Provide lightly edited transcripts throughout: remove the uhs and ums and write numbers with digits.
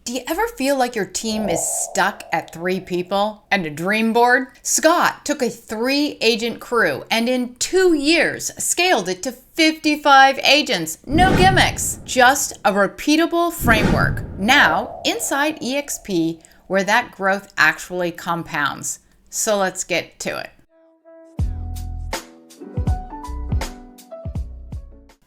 Do you ever feel like your team is stuck at 3 people and a dream board? Scott took a 3-agent crew and in 2 years scaled it to 55 agents. No gimmicks, just a repeatable framework. Now, inside EXP, where that growth actually compounds. So let's get to it.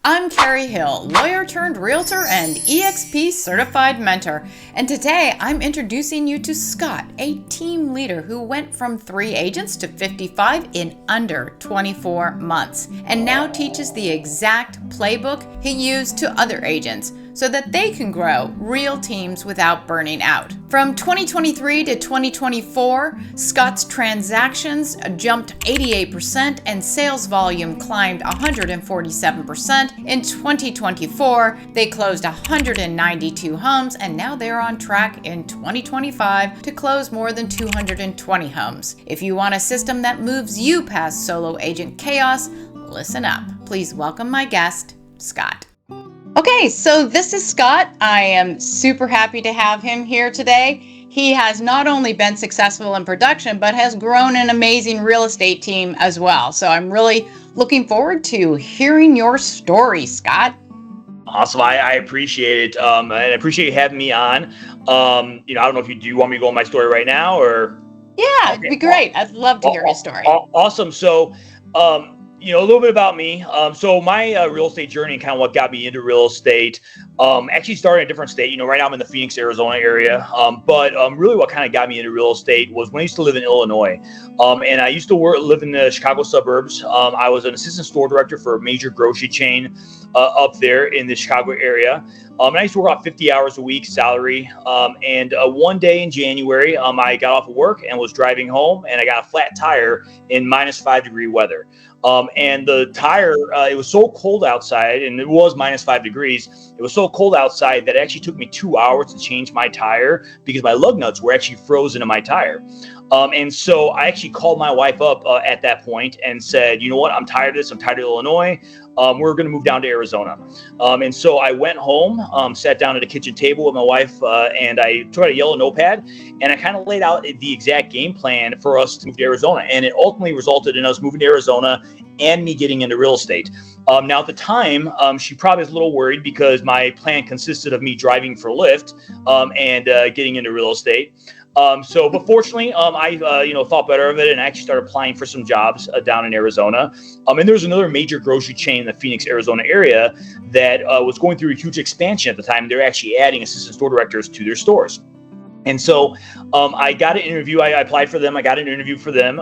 I'm Karrie Hill, lawyer-turned-realtor and EXP certified mentor. And today I'm introducing you to Scott, a team leader who went from 3 agents to 55 in under 24 months and now teaches the exact playbook he used to other agents so that they can grow real teams without burning out. From 2023 to 2024, Scott's transactions jumped 88% and sales volume climbed 147%. In 2024, they closed 192 homes, and now they're on track in 2025 to close more than 220 homes. If you want a system that moves you past solo agent chaos, listen up. Please welcome my guest, Scott. Okay, so this is Scott. I am super happy to have him here today. He has not only been successful in production, but has grown an amazing real estate team as well. So I'm really looking forward to hearing your story, Scott. Awesome. I appreciate it. And I appreciate you having me on. I don't know if you want me to go on my story right now or. Yeah, it'd be great. I'd love to hear your story. Awesome. So, a little bit about me. So my real estate journey and kind of what got me into real estate, actually started in a different state. Right now I'm in the Phoenix, Arizona area. But really what kind of got me into real estate was when I used to live in Illinois. And I used to live in the Chicago suburbs. I was an assistant store director for a major grocery chain up there in the Chicago area. And I used to work about 50 hours a week salary. And one day in January, I got off of work and was driving home and I got a flat tire in minus 5-degree weather. And the tire, it was so cold outside, and it was minus 5 degrees. It was so cold outside that it actually took me 2 hours to change my tire because my lug nuts were actually frozen in my tire. And so I actually called my wife up at that point and said, you know what, I'm tired of this. I'm tired of Illinois. We're going to move down to Arizona. And so I went home, sat down at a kitchen table with my wife, and I took out a yellow notepad, and I kind of laid out the exact game plan for us to move to Arizona. And it ultimately resulted in us moving to Arizona and me getting into real estate. Now, at the time, she probably was a little worried because my plan consisted of me driving for Lyft and getting into real estate. But fortunately, I thought better of it and actually started applying for some jobs down in Arizona. And there was another major grocery chain in the Phoenix, Arizona area that was going through a huge expansion at the time. They're actually adding assistant store directors to their stores. And so I got an interview. I applied for them. I got an interview for them.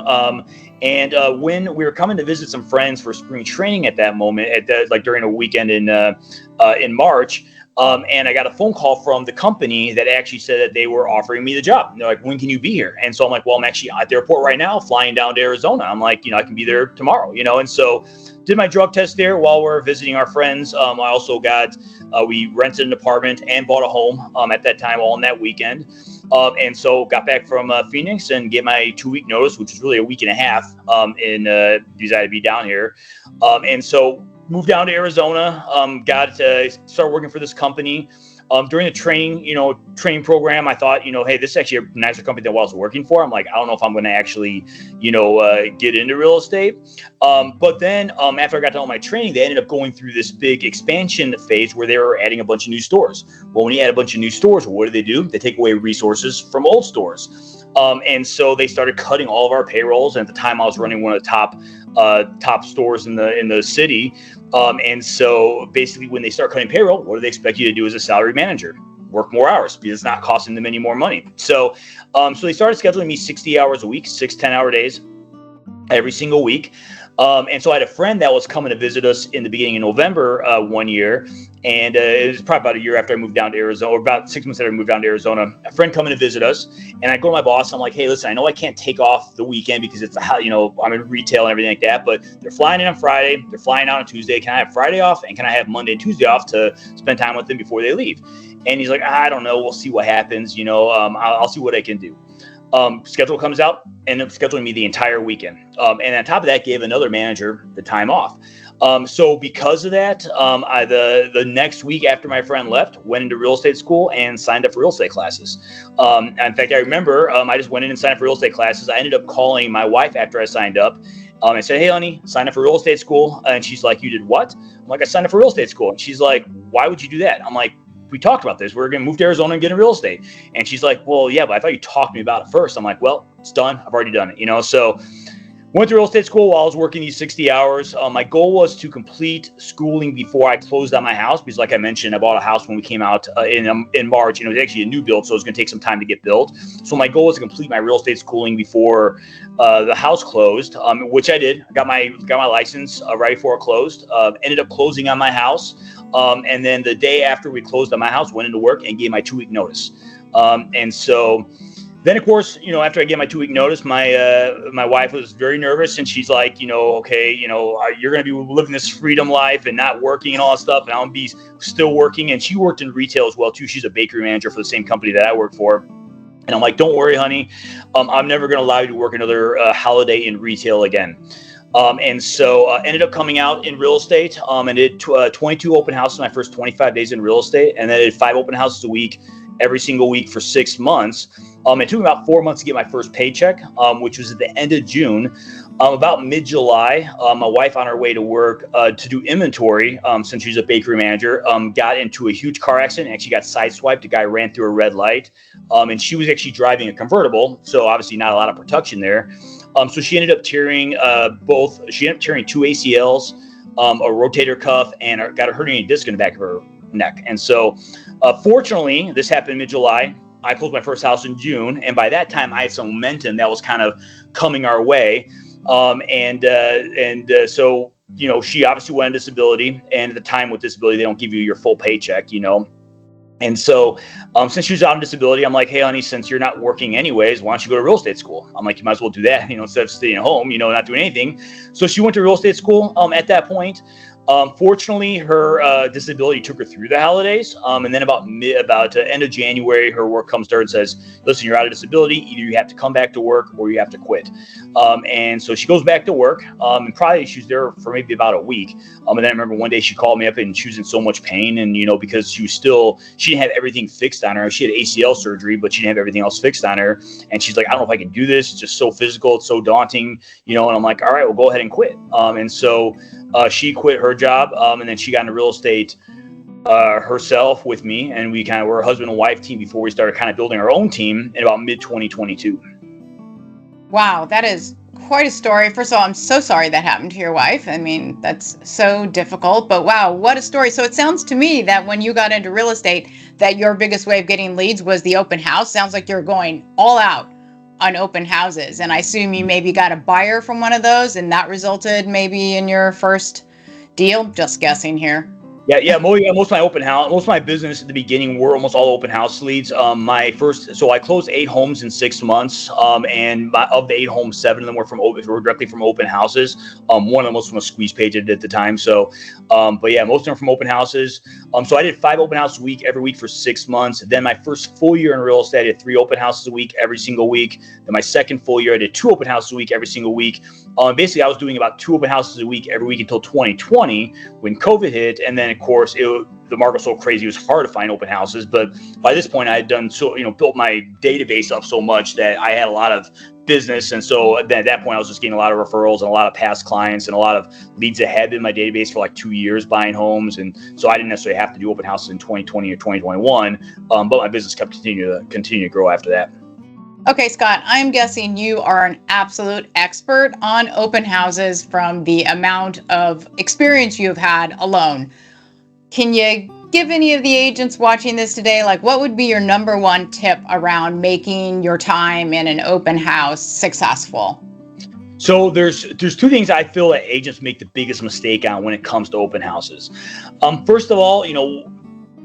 And when we were coming to visit some friends for spring training at that moment, during a weekend in March, and I got a phone call from the company that actually said that they were offering me the job. And they're like, when can you be here? And so I'm like, well, I'm actually at the airport right now, flying down to Arizona. I'm like, I can be there tomorrow, and so did my drug test there while we're visiting our friends. I also we rented an apartment and bought a home at that time, all in that weekend. And so got back from Phoenix and gave my 2-week notice, which was really a week and a half because I had to be down here. And so moved down to Arizona, started working for this company. During the training program, I thought, hey, this is actually a nicer company than what I was working for. I'm like, I don't know if I'm going to actually, get into real estate. But then after I got done with my training, they ended up going through this big expansion phase where they were adding a bunch of new stores. Well, when you add a bunch of new stores, what do? They take away resources from old stores. And so they started cutting all of our payrolls. And at the time, I was running one of the top stores in the city. And so basically when they start cutting payroll, what do they expect you to do as a salary manager? Work more hours because it's not costing them any more money. So they started scheduling me 60 hours a week, 6 10-hour days every single week. And so I had a friend that was coming to visit us in the beginning of November one year. And it was probably about a year after I moved down to Arizona, or about 6 months after I moved down to Arizona, a friend coming to visit us. And I go to my boss. I'm like, hey, listen, I know I can't take off the weekend because it's I'm in retail and everything like that. But they're flying in on Friday. They're flying out on Tuesday. Can I have Friday off? And can I have Monday and Tuesday off to spend time with them before they leave? And he's like, I don't know. We'll see what happens. I'll see what I can do. Schedule comes out, ended up scheduling me the entire weekend. And on top of that, gave another manager the time off. So because of that, the next week after my friend left, went into real estate school and signed up for real estate classes. In fact, I remember I just went in and signed up for real estate classes. I ended up calling my wife after I signed up. I said, hey, honey, sign up for real estate school. And she's like, you did what? I'm like, I signed up for real estate school. And she's like, why would you do that? I'm like, we talked about this. We're going to move to Arizona and get into real estate. And she's like, well, yeah, but I thought you talked to me about it first. I'm like, well, it's done. I've already done it, So went to real estate school while I was working these 60 hours. My goal was to complete schooling before I closed on my house because, like I mentioned, I bought a house when we came out in March, and it was actually a new build, so it was going to take some time to get built. So my goal was to complete my real estate schooling before the house closed, which I did. I got my license right before it closed. Ended up closing on my house, and then the day after we closed on my house, went into work and gave my 2-week notice. And so. Then, of course, after I get my 2-week notice, my wife was very nervous, and she's like, okay, you're going to be living this freedom life and not working and all that stuff, and I'm going to be still working. And she worked in retail as well, too. She's a bakery manager for the same company that I work for. And I'm like, don't worry, honey. I'm never going to allow you to work another holiday in retail again. And so ended up coming out in real estate and did 22 open houses in my first 25 days in real estate, and then I did 5 open houses a week every single week for 6 months. It took me about 4 months to get my first paycheck, which was at the end of June. About mid-July, my wife on her way to work to do inventory, since she's a bakery manager, got into a huge car accident, actually got sideswiped. A guy ran through a red light, and she was actually driving a convertible, so obviously not a lot of protection there. So she ended up tearing 2 ACLs, a rotator cuff, and got a herniated disc in the back of her neck. And so fortunately, this happened mid-July. I closed my first house in June, and by that time I had some momentum that was kind of coming our way. So she obviously went on disability, and at the time with disability, they don't give you your full paycheck, And so since she was out on disability, I'm like, hey, honey, since you're not working anyways, why don't you go to real estate school? I'm like, you might as well do that, instead of staying at home, not doing anything. So she went to real estate school at that point. Fortunately, her disability took her through the holidays, and then about end of January, her work comes to her and says, listen, you're out of disability. Either you have to come back to work or you have to quit. And so she goes back to work, and probably she was there for maybe about a week. And then I remember one day she called me up and she was in so much pain, and, because she didn't have everything fixed on her. She had ACL surgery, but she didn't have everything else fixed on her. And she's like, I don't know if I can do this. It's just so physical. It's so daunting, and I'm like, all right, well, go ahead and quit. And so she quit her job, and then she got into real estate herself with me, and we kind of were a husband and wife team before we started kind of building our own team in about mid-2022. Wow, that is quite a story. First of all, I'm so sorry that happened to your wife. I mean, that's so difficult, but wow, what a story. So it sounds to me that when you got into real estate, that your biggest way of getting leads was the open house. Sounds like you're going all out on open houses. And I assume you maybe got a buyer from one of those, and that resulted maybe in your first deal. Just guessing here. Yeah. Most of my business at the beginning were almost all open house leads. I closed 8 homes in 6 months, and of the 8 homes, 7 of them were directly from open houses. One of them was from a squeeze page at the time. So, but yeah, most of them are from open houses. So I did 5 open houses a week every week for 6 months. Then my first full year in real estate, I did 3 open houses a week every single week. Then my second full year, I did 2 open houses a week every single week. Basically, I was doing about 2 open houses a week every week until 2020 when COVID hit, and then of course the market was so crazy it was hard to find open houses. But by this point, I had built my database up so much that I had a lot of business, and so at that point, I was just getting a lot of referrals and a lot of past clients and a lot of leads that had been in my database for like 2 years buying homes, and so I didn't necessarily have to do open houses in 2020 or 2021. But my business kept continue to grow after that. Okay, Scott, I'm guessing you are an absolute expert on open houses from the amount of experience you've had alone. Can you give any of the agents watching this today, what would be your number one tip around making your time in an open house successful? So there's 2 things I feel that agents make the biggest mistake on when it comes to open houses. First of all,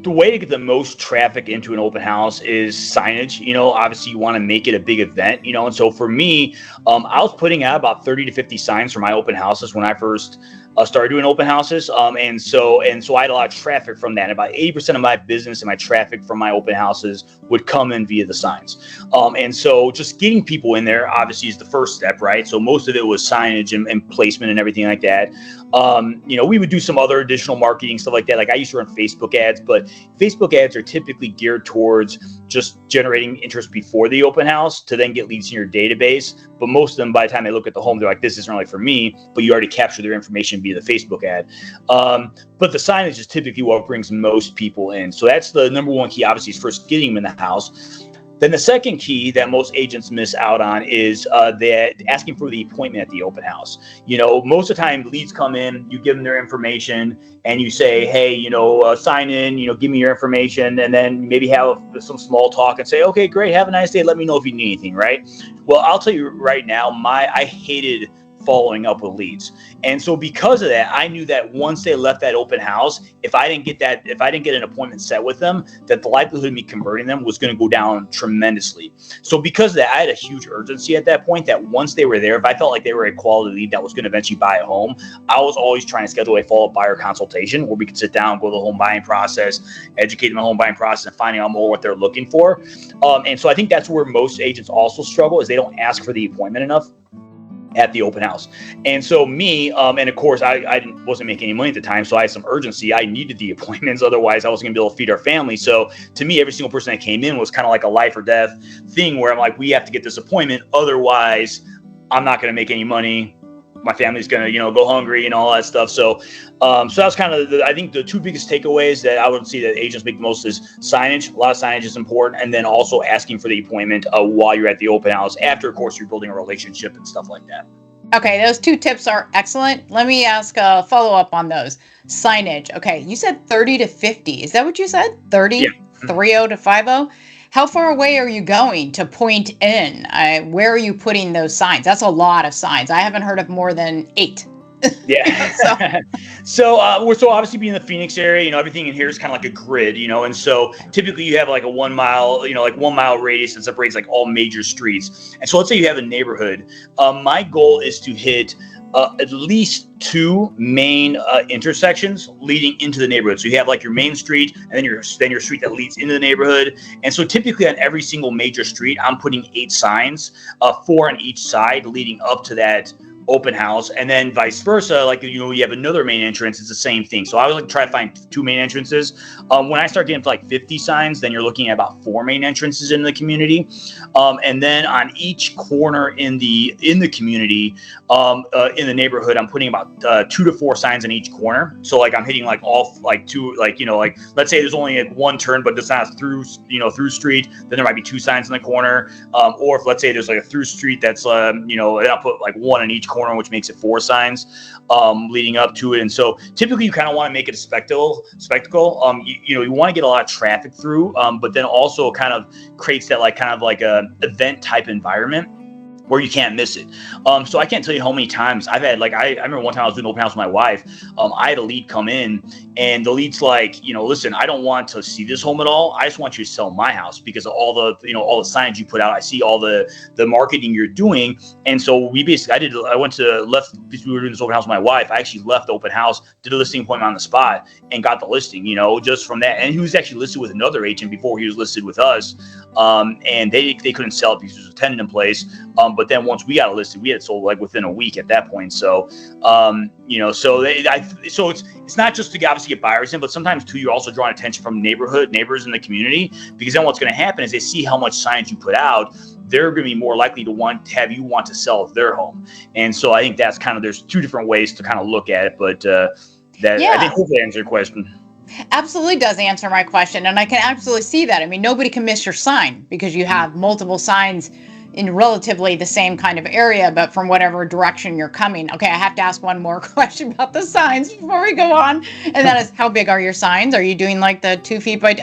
the way to get the most traffic into an open house is signage. Obviously you want to make it a big event, and so for me, I was putting out about 30 to 50 signs for my open houses when I first started doing open houses. And so I had a lot of traffic from that. And about 80% of my business and my traffic from my open houses would come in via the signs. And so just getting people in there obviously is the first step, right? So most of it was signage and placement and everything like that. We would do some other additional marketing, stuff like that. Like I used to run Facebook ads, but Facebook ads are typically geared towards just generating interest before the open house to then get leads in your database. But most of them, by the time they look at the home, they're like, this isn't really for me, but you already captured their information via the Facebook ad. But the signage is typically what brings most people in. So that's the number one key, obviously, is first getting them in the house. Then the second key that most agents miss out on is that asking for the appointment at the open house. Most of the time leads come in, you give them their information and you say, hey, sign in, give me your information, and then maybe have some small talk and say, okay, great, have a nice day. Let me know if you need anything, right? Well, I'll tell you right now, I hated following up with leads. And so because of that, I knew that once they left that open house, if I didn't get an appointment set with them, that the likelihood of me converting them was going to go down tremendously. So because of that, I had a huge urgency at that point that once they were there, if I felt like they were a quality lead that was going to eventually buy a home, I was always trying to schedule a follow-up buyer consultation where we could sit down, go to the home buying process, educate them on the home buying process, and finding out more what they're looking for. And so I think that's where most agents also struggle, is they don't ask for the appointment enough at the open house. And so me, and of course I wasn't making any money at the time, so I had some urgency. I needed the appointments, otherwise I wasn't gonna be able to feed our family. So to me, every single person that came in was kind of like a life or death thing where I'm like, we have to get this appointment, otherwise I'm not gonna make any money. My family's gonna, go hungry and all that stuff. So that's kind of I think the two biggest takeaways that I would see that agents make the most is signage. A lot of signage is important, and then also asking for the appointment while you're at the open house. After, of course, you're building a relationship and stuff like that. Okay, those two tips are excellent. Let me ask a follow up on those. Signage. Okay, you said 30 to 50. Is that what you said? 30, yeah. 30 to 50. How far away are you going to point in? Where are you putting those signs? That's a lot of signs. I haven't heard of more than 8. Yeah. So obviously being in the Phoenix area, everything in here is kind of like a grid, and so typically you have like a 1 mile, like 1 mile radius that separates like all major streets. And so let's say you have a neighborhood. My goal is to hit at least 2 main intersections leading into the neighborhood. So you have like your main street and then your street that leads into the neighborhood. And so typically on every single major street, I'm putting 8 signs, 4 on each side leading up to that open house, and then vice versa. Like, you have another main entrance, it's the same thing. So I would like to try to find 2 main entrances. When I start getting to like 50 signs, then you're looking at about 4 main entrances in the community. And then on each corner in the community, in the neighborhood, I'm putting about 2 to 4 signs in each corner. So like I'm hitting like all like 2, like, like let's say there's only like 1 turn, but it's not through street, then there might be 2 signs in the corner. Or if let's say there's like a through street that's, and I'll put like 1 in each corner, which makes it 4 signs leading up to it. And so typically you kind of want to make it a spectacle. You want to get a lot of traffic through, but then also kind of creates that like kind of like a event type environment where you can't miss it. So I can't tell you how many times I've had, like, I remember one time I was doing an open house with my wife. I had a lead come in and the lead's like, listen, I don't want to see this home at all. I just want you to sell my house because of all the, all the signage you put out. I see all the marketing you're doing. And so I went to left, because we were doing this open house with my wife. I actually left the open house, did a listing appointment on the spot and got the listing, just from that. And he was actually listed with another agent before he was listed with us. And they couldn't sell it because there was a tenant in place. But then once we got it listed, we had it sold like within a week at that point. So, so it's not just to obviously get buyers in, but sometimes too, you're also drawing attention from neighbors in the community, because then what's going to happen is they see how much signage you put out. They're going to be more likely to have you want to sell their home. And so I think that's kind of, there's 2 different ways to kind of look at it, but I think hopefully that answers your question. Absolutely does answer my question. And I can absolutely see that. I mean, nobody can miss your sign because you have multiple signs in relatively the same kind of area, but from whatever direction you're coming. Okay, I have to ask one more question about the signs before we go on. And that is, how big are your signs? Are you doing like the 2 feet by,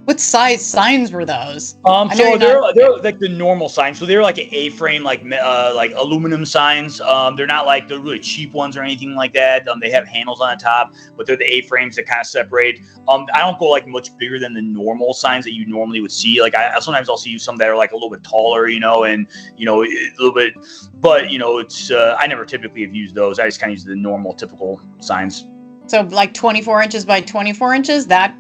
What size signs were those? So they're like the normal signs. So they're like an A-frame, like aluminum signs. They're not like the really cheap ones or anything like that. They have handles on the top, but they're the A-frames that kind of separate. I don't go like much bigger than the normal signs that you normally would see. Like sometimes I'll see some that are like a little bit taller, and a little bit. But it's I never typically have used those. I just kind of use the normal, typical signs. So like 24 inches by 24 inches. That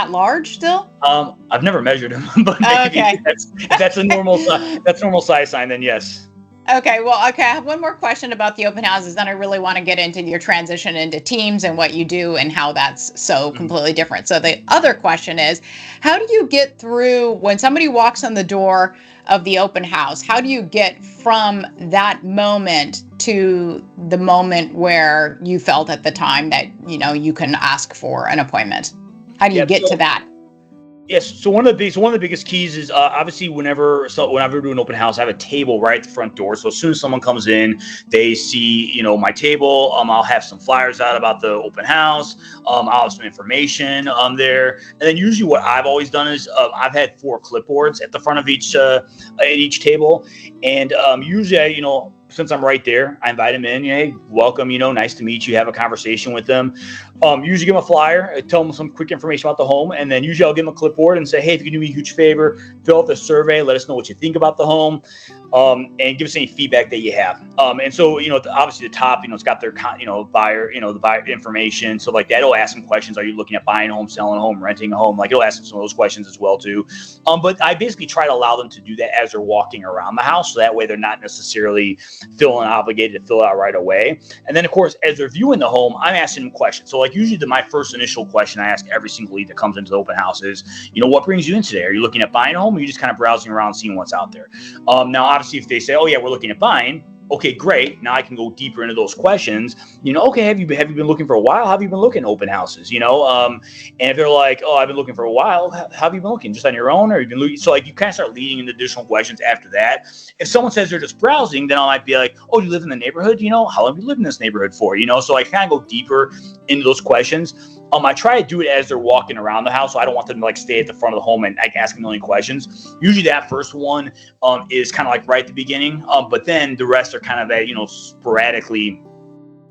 large still? I've never measured them, but maybe okay. that's a normal that's normal size sign. Then yes. Okay. Well, I have one more question about the open houses. Then I really want to get into your transition into teams and what you do and how that's so completely different. So the other question is, how do you get through when somebody walks on the door of the open house? How do you get from that moment to the moment where you felt at the time that, you can ask for an appointment? How do you get to that? Yes. So one of the biggest keys is obviously whenever we do an open house, I have a table right at the front door. So as soon as someone comes in, they see my table. I'll have some flyers out about the open house. I'll have some information there, and then usually what I've always done is I've had 4 clipboards at the front of each table, and usually since I'm right there, I invite them in. Hey, welcome. Nice to meet you. Have a conversation with them. Usually give them a flyer, tell them some quick information about the home, and then usually I'll give them a clipboard and say, hey, if you can do me a huge favor, fill out the survey. Let us know what you think about the home, and give us any feedback that you have. And so obviously the top, it's got their buyer, the buyer information. So like that, it'll ask some questions. Are you looking at buying a home, selling a home, renting a home? Like it'll ask them some of those questions as well too. But I basically try to allow them to do that as they're walking around the house, so that way they're not necessarily feeling obligated to fill out right away. And then of course, as they're viewing the home, I'm asking them questions. So like usually my first initial question I ask every single lead that comes into the open house is, what brings you in today? Are you looking at buying a home, or are you just kind of browsing around, seeing what's out there? Now, obviously, if they say, oh yeah, we're looking at buying, okay, great. Now I can go deeper into those questions. Okay, have you been looking for a while? How have you been looking at open houses? And if they're like, oh, I've been looking for a while, how have you been looking? Just on your own, or you've been looking? So like you kind of start leading into additional questions after that. If someone says they're just browsing, then I might be like, oh, do you live in the neighborhood? How long have you lived in this neighborhood for? So I kind of go deeper into those questions. I try to do it as they're walking around the house, so I don't want them to like stay at the front of the home and like ask a million questions. Usually that first one is kind of like right at the beginning, but then the rest are kind of at, sporadically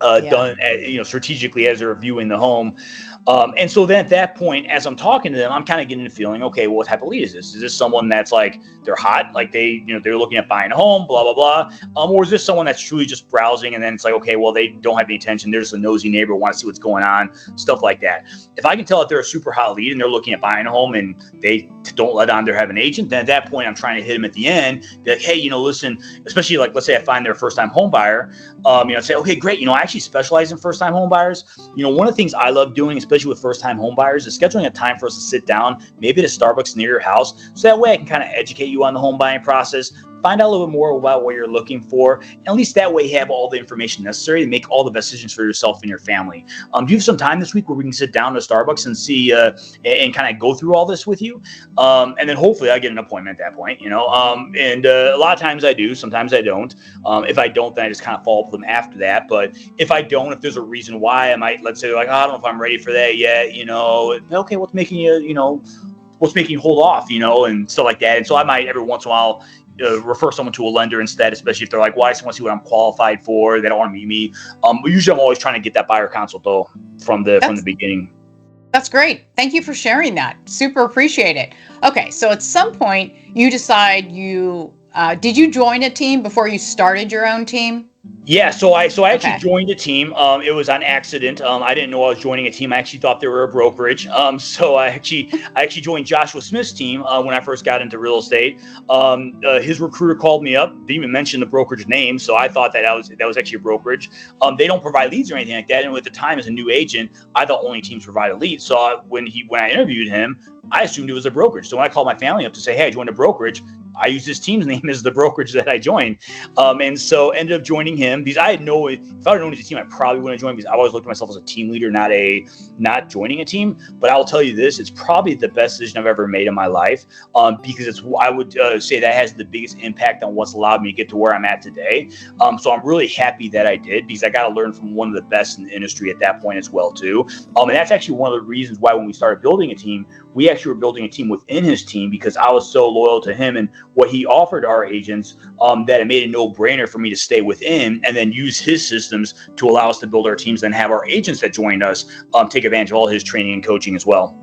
done at, strategically as they're viewing the home. And so then at that point, as I'm talking to them, I'm kind of getting the feeling, okay, well, what type of lead is this? Is this someone that's like, they're hot, like they're looking at buying a home, blah, blah, blah. Or is this someone that's truly just browsing, and then it's like, okay, well, they don't have any attention. They're just a nosy neighbor, want to see what's going on, stuff like that. If I can tell that they're a super hot lead and they're looking at buying a home and they don't let on they have an agent, then at that point, I'm trying to hit them at the end. Be like, hey, listen, especially like, let's say I find they're a first-time home buyer, say, okay, great. I actually specialize in first-time home buyers. One of the things I love doing, especially with first-time home buyers, is scheduling a time for us to sit down, maybe at a Starbucks near your house, so that way I can kind of educate you on the home buying process, find out a little bit more about what you're looking for, and at least that way you have all the information necessary to make all the best decisions for yourself and your family. Do you have some time this week where we can sit down at Starbucks and see and kind of go through all this with you? And then hopefully I get an appointment at that point, and a lot of times I do, sometimes I don't. If I don't, then I just kind of follow up with them after that. But if I don't, if there's a reason why, I might, let's say like, oh, I don't know if I'm ready for that yet, okay, what's making you hold off, and stuff like that. And so I might every once in a while refer someone to a lender instead, especially if they're like, well, I just want to see what I'm qualified for. They don't want to meet me. But usually I'm always trying to get that buyer consult though from the beginning. That's great. Thank you for sharing that. Super appreciate it. Okay, so at some point you decide did you join a team before you started your own team? Yeah, so I actually joined a team. It was on accident. I didn't know I was joining a team. I actually thought they were a brokerage. So I actually joined Joshua Smith's team when I first got into real estate. His recruiter called me up. Didn't even mention the brokerage name, so I thought that was actually a brokerage. They don't provide leads or anything like that. And at the time, as a new agent, I thought only teams provided leads. So when I interviewed him, I assumed it was a brokerage. So when I called my family up to say, hey, I joined a brokerage, I use this team's name as the brokerage that I joined. And so ended up joining him because I had if I had known his team, I probably wouldn't have joined, because I always looked at myself as a team leader, not joining a team. But I will tell you this, it's probably the best decision I've ever made in my life, because I would say that has the biggest impact on what's allowed me to get to where I'm at today. So I'm really happy that I did, because I got to learn from one of the best in the industry at that point as well too. And that's actually one of the reasons why when we started building a team, we actually were building a team within his team, because I was so loyal to him and what he offered our agents, that it made a no-brainer for me to stay within and then use his systems to allow us to build our teams and have our agents that joined us take advantage of all his training and coaching as well.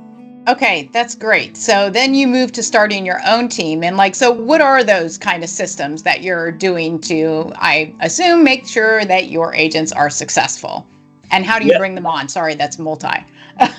Okay, that's great. So then you move to starting your own team. And so what are those kind of systems that you're doing to, I assume, make sure that your agents are successful? And how do you bring them on? Sorry, that's multi.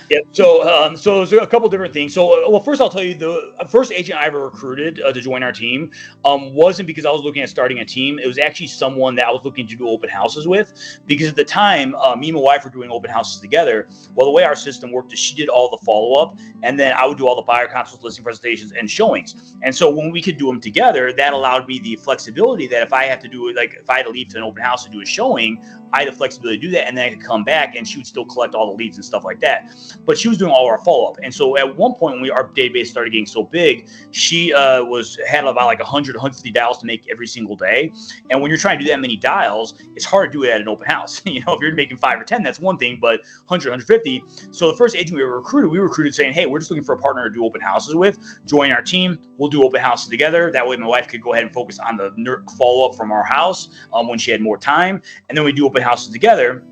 Yeah. So there's a couple different things. So, well, first I'll tell you, the first agent I ever recruited to join our team wasn't because I was looking at starting a team. It was actually someone that I was looking to do open houses with, because at the time, me and my wife were doing open houses together. Well, the way our system worked is she did all the follow-up, and then I would do all the buyer consults, listing presentations, and showings. And so when we could do them together, that allowed me the flexibility that if I had to do it, like if I had to leave to an open house to do a showing, I had the flexibility to do that, and then I could come back and she would still collect all the leads and stuff like that. But she was doing all our follow-up. And so at one point when our database started getting so big, she had about like 150 dials to make every single day. And when you're trying to do that many dials, it's hard to do it at an open house. If you're making 5 or 10, that's one thing, but 100, 150. So the first agent we recruited saying, hey, we're just looking for a partner to do open houses with. Join our team. We'll do open houses together. That way my wife could go ahead and focus on the follow-up from our house when she had more time. And then we do open houses together.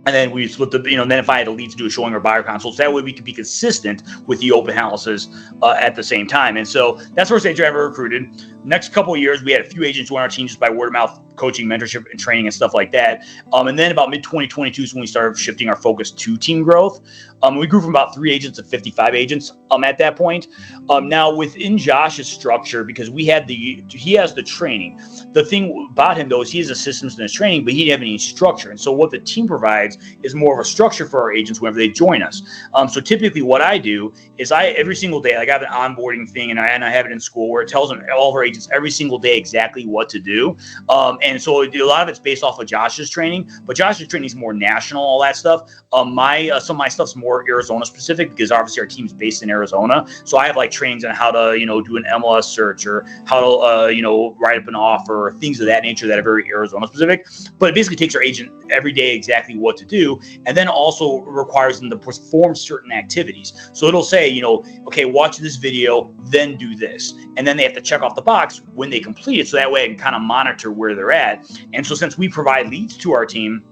And then we split then if I had a lead to do a showing or buyer consults, that way we could be consistent with the open houses at the same time. And so that's the first agent I ever recruited. Next couple of years, we had a few agents join our team just by word of mouth coaching, mentorship, and training and stuff like that. And then about mid-2022 is when we started shifting our focus to team growth. We grew from about 3 agents to 55 agents at that point. Now within Josh's structure, because he has the training. The thing about him though is he has the systems in his training, but he didn't have any structure. And so what the team provides is more of a structure for our agents whenever they join us. So typically what I do is every single day, like I have an onboarding thing and I have it in school where it tells them, all of our agents every single day exactly what to do. And so a lot of it's based off of Josh's training, but Josh's training is more national, all that stuff. Some of my stuff's more Arizona specific, because obviously our team's based in Arizona. So I have like trainings on how to, do an MLS search or how to, write up an offer or things of that nature that are very Arizona specific. But it basically takes our agent every day exactly what to do, and then also requires them to perform certain activities. So it'll say, okay, watch this video, then do this. And then they have to check off the box when they complete it. So that way I can kind of monitor where they're at. And so since we provide leads to our team,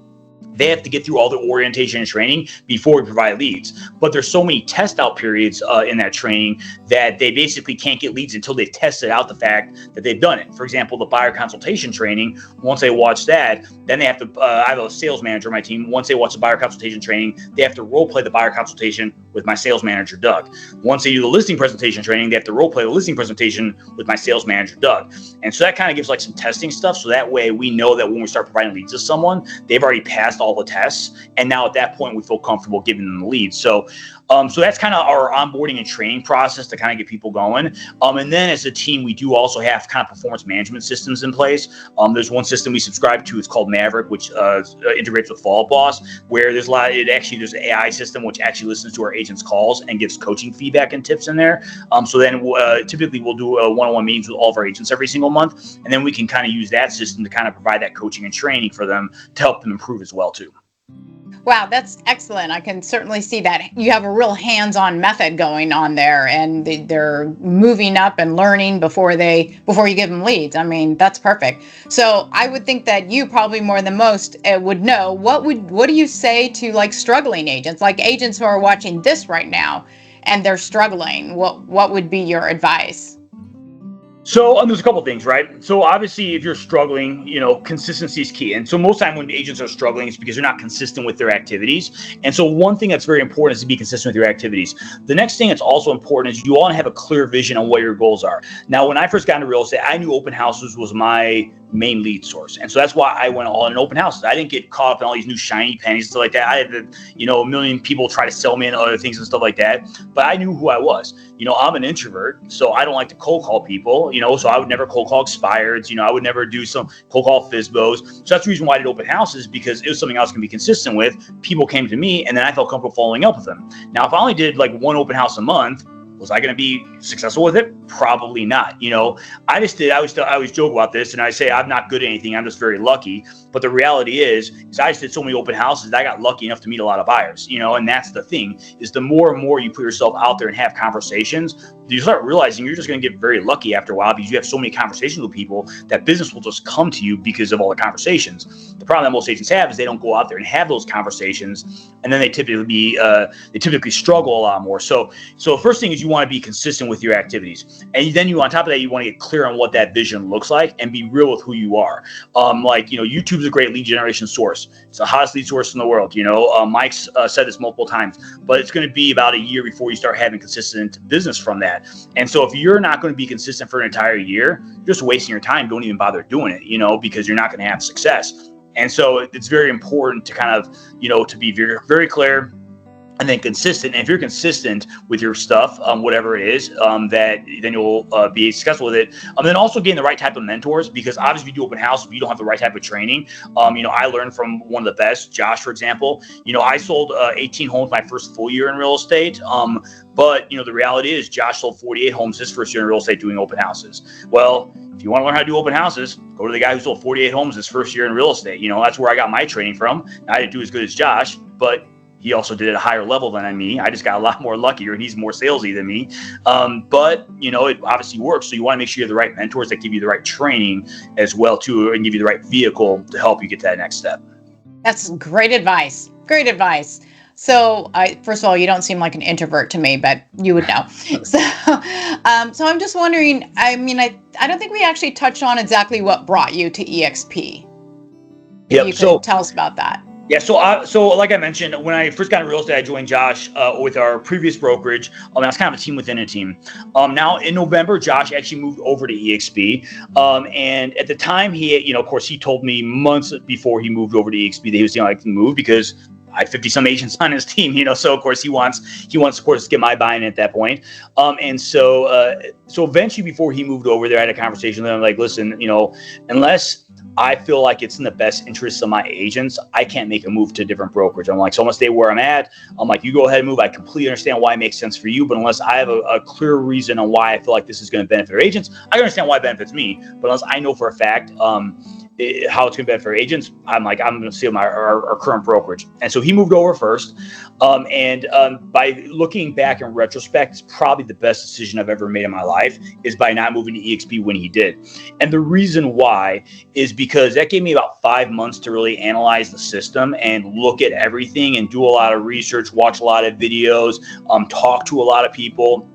they have to get through all the orientation and training before we provide leads. But there's so many test out periods in that training that they basically can't get leads until they've tested out the fact that they've done it. For example, the buyer consultation training, once they watch that, then they have to, I have a sales manager on my team. Once they watch the buyer consultation training, they have to role play the buyer consultation with my sales manager, Doug. Once they do the listing presentation training, they have to role play the listing presentation with my sales manager, Doug. And so that kind of gives like some testing stuff. So that way we know that when we start providing leads to someone, they've already passed all the tests, and now at that point we feel comfortable giving them the lead. So that's kind of our onboarding and training process to kind of get people going. And then as a team, we do also have kind of performance management systems in place. There's one system we subscribe to. It's called Maverick, which integrates with Follow Up Boss, where there's there's an AI system which actually listens to our agents' calls and gives coaching feedback and tips in there. So then typically we'll do one-on-one meetings with all of our agents every single month, and then we can kind of use that system to kind of provide that coaching and training for them to help them improve as well too. Wow, that's excellent. I can certainly see that you have a real hands-on method going on there, and they're moving up and learning before you give them leads. I mean, that's perfect. So I would think that you probably more than most would know what do you say to like struggling agents, like agents who are watching this right now and they're struggling? What would be your advice? So there's a couple things, right? So obviously, if you're struggling, consistency is key. And so most time when agents are struggling, it's because they're not consistent with their activities. And so one thing that's very important is to be consistent with your activities. The next thing that's also important is you want to have a clear vision on what your goals are. Now, when I first got into real estate, I knew open houses was my main lead source. And so that's why I went all in open houses. I didn't get caught up in all these new shiny pennies and stuff like that. I had a million people try to sell me and other things and stuff like that. But I knew who I was. I'm an introvert, so I don't like to cold call people, so I would never cold call expireds. I would never do some cold call FSBOs. So that's the reason why I did open houses, because it was something I was going to be consistent with. People came to me and then I felt comfortable following up with them. Now, if I only did like one open house a month, was I going to be successful with it? Probably not. I always joke about this and I say I'm not good at anything. I'm just very lucky. But the reality is I just did so many open houses that I got lucky enough to meet a lot of buyers, and that's the thing, is the more and more you put yourself out there and have conversations, you start realizing you're just going to get very lucky after a while, because you have so many conversations with people that business will just come to you because of all the conversations. The problem that most agents have is they don't go out there and have those conversations, and then they typically struggle a lot more. So the first thing is you want to be consistent with your activities, and then on top of that, you want to get clear on what that vision looks like and be real with who you are. YouTube's a great lead generation source. It's the hottest lead source in the world. Mike's said this multiple times, but it's going to be about a year before you start having consistent business from that. And so if you're not going to be consistent for an entire year, you're just wasting your time. Don't even bother doing it, because you're not going to have success. And so it's very important to kind of, to be very, very clear and then consistent. And if you're consistent with your stuff, whatever it is, then you'll be successful with it. Then also getting the right type of mentors, because obviously if you do open house, if you don't have the right type of training, I learned from one of the best, Josh, for example. I sold 18 homes my first full year in real estate. But the reality is Josh sold 48 homes his first year in real estate doing open houses. Well, if you want to learn how to do open houses, go to the guy who sold 48 homes his first year in real estate. That's where I got my training from. I didn't do as good as Josh, but he also did it at a higher level than me. I just got a lot more luckier, and he's more salesy than me. But it obviously works. So you want to make sure you have the right mentors that give you the right training as well too, and give you the right vehicle to help you get to that next step. That's great advice. Great advice. So first of all, you don't seem like an introvert to me, but you would know. So I'm just wondering, I don't think we actually touched on exactly what brought you to EXP. If you could tell us about that. Yeah, so like I mentioned, when I first got into real estate, I joined Josh with our previous brokerage. I was kind of a team within a team. Now in November, Josh actually moved over to EXP. And at the time, he, of course, he told me months before he moved over to EXP that he was like to move, because I had 50 some agents on his team, so of course he wants of course to get my buy-in at that point. And so eventually before he moved over there, I had a conversation with him. I'm like, listen, unless I feel like it's in the best interest of my agents, I can't make a move to a different brokerage. I'm like, so I'm gonna stay where I'm at. I'm like, you go ahead and move. I completely understand why it makes sense for you, but unless I have a clear reason on why I feel like this is going to benefit our agents, I can understand why it benefits me. But unless I know for a fact how it's going to benefit our agents, I'm going to see our current brokerage. And so he moved over first. By looking back in retrospect, it's probably the best decision I've ever made in my life, is by not moving to EXP when he did. And the reason why is because that gave me about 5 months to really analyze the system and look at everything and do a lot of research, watch a lot of videos, talk to a lot of people.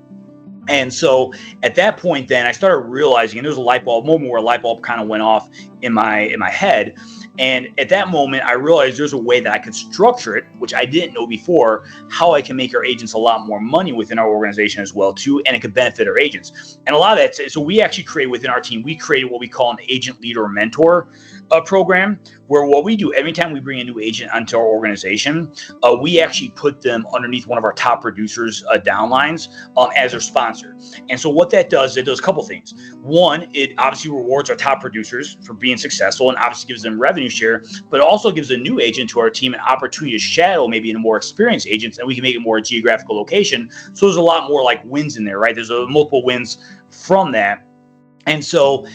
And so at that point, then I started realizing, and there was a moment where a light bulb kind of went off in my head. And at that moment, I realized there's a way that I could structure it, which I didn't know before, how I can make our agents a lot more money within our organization as well, too, and it could benefit our agents. And a lot of that, so we actually created within our team, we created what we call an agent leader or mentor program, where what we do every time we bring a new agent onto our organization, we actually put them underneath one of our top producers' downlines as their sponsor. And so what that does, it does a couple things. One, it obviously rewards our top producers for being successful and obviously gives them revenue share, but also gives a new agent to our team an opportunity to shadow maybe a more experienced agents, and we can make it more a geographical location. So there's a lot more like wins in there, right? There's multiple wins from that. And so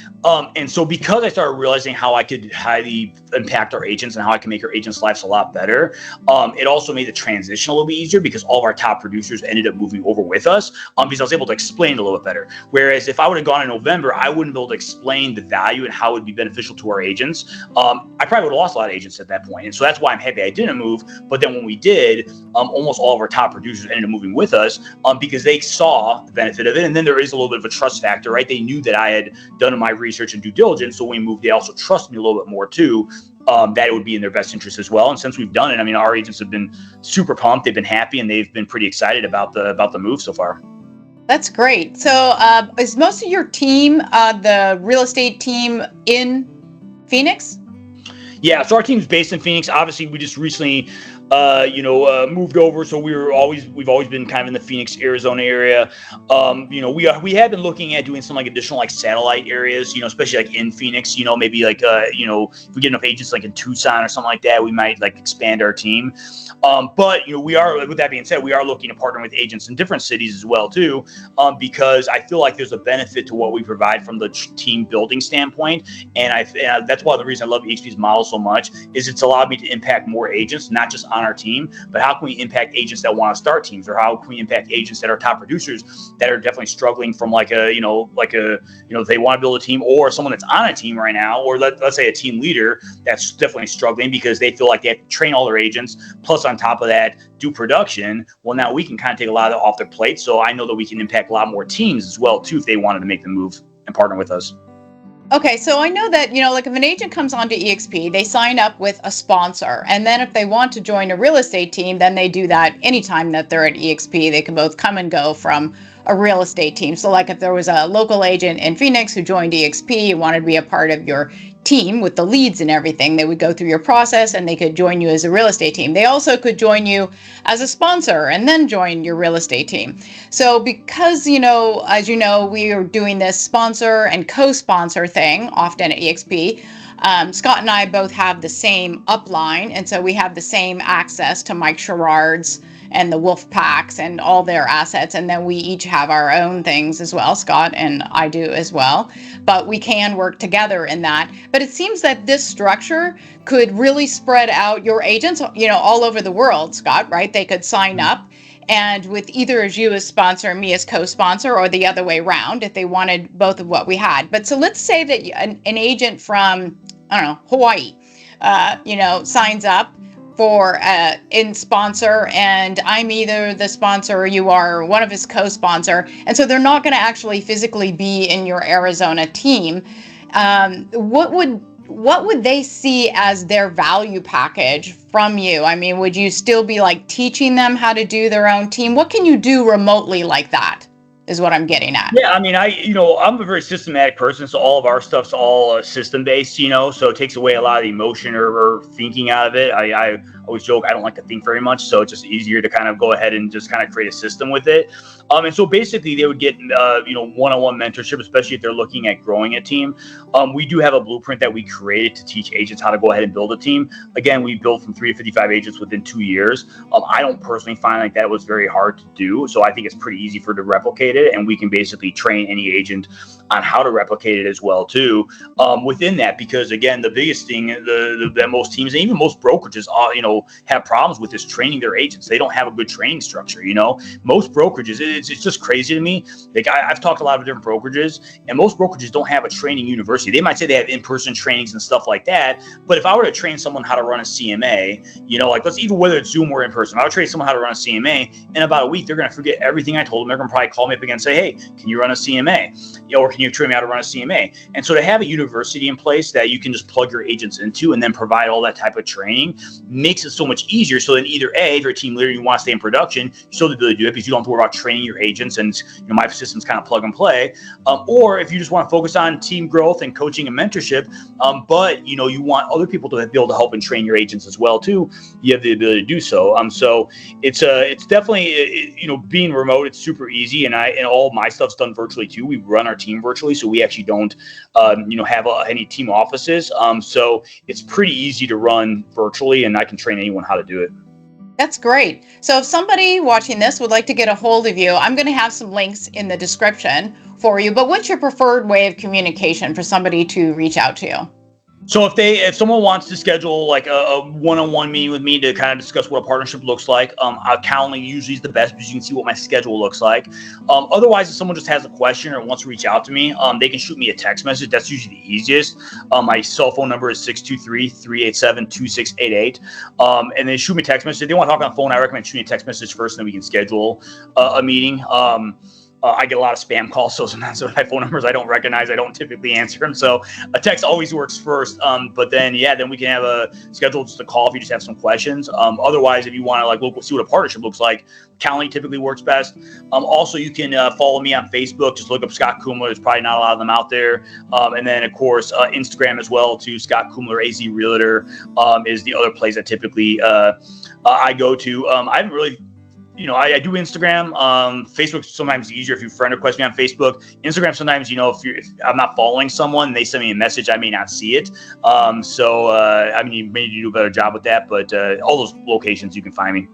because I started realizing how I could highly impact our agents and how I can make our agents' lives a lot better, it also made the transition a little bit easier, because all of our top producers ended up moving over with us, because I was able to explain it a little bit better. Whereas if I would have gone in November, I wouldn't be able to explain the value and how it would be beneficial to our agents. I probably would have lost a lot of agents at that point. And so that's why I'm happy I didn't move. But then when we did, almost all of our top producers ended up moving with us because they saw the benefit of it. And then there is a little bit of a trust factor, right? They knew that I had done my research and due diligence. So when we moved, they also trust me a little bit more too, that it would be in their best interest as well. And since we've done it, our agents have been super pumped. They've been happy, and they've been pretty excited about the move so far. That's great. So is most of your team, the real estate team, in Phoenix? Yeah, so our team's based in Phoenix. Obviously, we just recently, moved over. So we've always been kind of in the Phoenix, Arizona area. We have been looking at doing some like additional like satellite areas, especially like in Phoenix. Maybe like if we get enough agents like in Tucson or something like that, we might like expand our team. But we are, with that being said, we are looking to partner with agents in different cities as well too, because I feel like there's a benefit to what we provide from the team building standpoint, and that's why the reason I love EXP's model so much is it's allowed me to impact more agents, not just on our team, but how can we impact agents that want to start teams, or how can we impact agents that are top producers that are definitely struggling from if they want to build a team, or someone that's on a team right now, or let's say a team leader that's definitely struggling because they feel like they have to train all their agents, plus on top of that do production. Well, now we can kind of take a lot of that off their plate, so I know that we can impact a lot more teams as well too if they wanted to make the move and partner with us. Okay, so I know that, like if an agent comes onto EXP, they sign up with a sponsor. And then if they want to join a real estate team, then they do that anytime that they're at EXP. They can both come and go from a real estate team. So like if there was a local agent in Phoenix who joined EXP and wanted to be a part of your team with the leads and everything, they would go through your process and they could join you as a real estate team. They also could join you as a sponsor and then join your real estate team. So because, as you know, we are doing this sponsor and co-sponsor thing often at EXP. Scott and I both have the same upline, and so we have the same access to Mike Sherrard's and the Wolf Packs and all their assets, and then we each have our own things as well. Scott and I do as well, but we can work together in that. But it seems that this structure could really spread out your agents, all over the world, Scott, right? They could sign up, and with either as you as sponsor and me as co-sponsor, or the other way around if they wanted both of what we had. But so let's say that an agent from, I don't know, Hawaii, signs up for in sponsor, and I'm either the sponsor or you are one of his co-sponsor, and so they're not going to actually physically be in your Arizona team. What would they see as their value package from you? I mean, would you still be like teaching them how to do their own team? What can you do remotely like that is what I'm getting at. Yeah, I mean, I'm a very systematic person, so all of our stuff's all system based, so it takes away a lot of the emotion or thinking out of it. I always joke I don't like to think very much, so it's just easier to kind of go ahead and just kind of create a system with it. And so basically they would get, one-on-one mentorship, especially if they're looking at growing a team. We do have a blueprint that we created to teach agents how to go ahead and build a team. Again, we built from 3 to 55 agents within 2 years. I don't personally find like that was very hard to do. So I think it's pretty easy to replicate it. And we can basically train any agent on how to replicate it as well too, within that, because again, the biggest thing that most teams and even most brokerages, have problems with is training their agents. They don't have a good training structure. Most brokerages, it's just crazy to me. Like I've talked to a lot of different brokerages, and most brokerages don't have a training university. They might say they have in-person trainings and stuff like that, but if I were to train someone how to run a CMA, let's even whether it's Zoom or in person, I would train someone how to run a CMA. In about a week, they're going to forget everything I told them. They're going to probably call me up again and say, "Hey, can you run a CMA? Or can you train me how to run a CMA?" And so to have a university in place that you can just plug your agents into and then provide all that type of training makes it so much easier. So then either A, if you're a team leader and you want to stay in production, you still have the ability to do it because you don't have to worry about training your agents, and my system's kind of plug and play. Or if you just want to focus on team growth and coaching and mentorship, but you want other people to be able to help and train your agents as well too, you have the ability to do so. So it's definitely being remote, it's super easy, and all my stuff's done virtually too. We run our team virtually, so we actually don't have any team offices. So it's pretty easy to run virtually, and I can train anyone how to do it. That's great. So if somebody watching this would like to get a hold of you, I'm going to have some links in the description for you, but what's your preferred way of communication for somebody to reach out to you? So if someone wants to schedule like a one-on-one meeting with me to kind of discuss what a partnership looks like, Calendly usually is the best because you can see what my schedule looks like. Otherwise, if someone just has a question or wants to reach out to me, they can shoot me a text message. That's usually the easiest. My cell phone number is 623-387-2688. And then shoot me a text message. If they want to talk on the phone, I recommend shooting a text message first, and then we can schedule a meeting. I get a lot of spam calls, so sometimes my phone numbers I don't recognize, I don't typically answer them. So a text always works first. But then we can have a schedule, just a call if you just have some questions. Otherwise, if you want to look, see what a partnership looks like, Calendly typically works best. Also, you can follow me on Facebook. Just look up Scott Kumler. There's probably not a lot of them out there. And then, of course, Instagram as well, too. Scott Kumler, AZ Realtor, is the other place that typically I go to. I haven't really, I do Instagram. Facebook's sometimes easier if you friend request me on Facebook. Instagram, sometimes, if I'm not following someone and they send me a message, I may not see it. You may do a better job with that, but all those locations you can find me.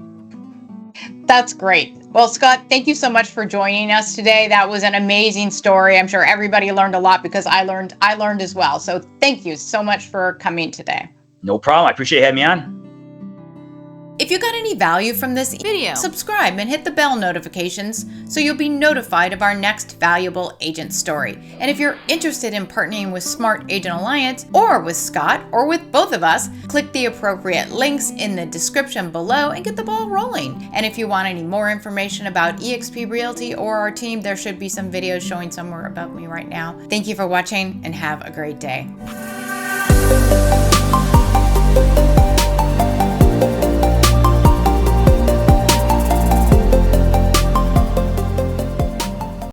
That's great. Well, Scott, thank you so much for joining us today. That was an amazing story. I'm sure everybody learned a lot because I learned as well. So thank you so much for coming today. No problem. I appreciate you having me on. If you got any value from this video, subscribe and hit the bell notifications so you'll be notified of our next valuable agent story. And if you're interested in partnering with Smart Agent Alliance or with Scott or with both of us, click the appropriate links in the description below and get the ball rolling. And if you want any more information about eXp Realty or our team, there should be some videos showing somewhere about me right now. Thank you for watching and have a great day.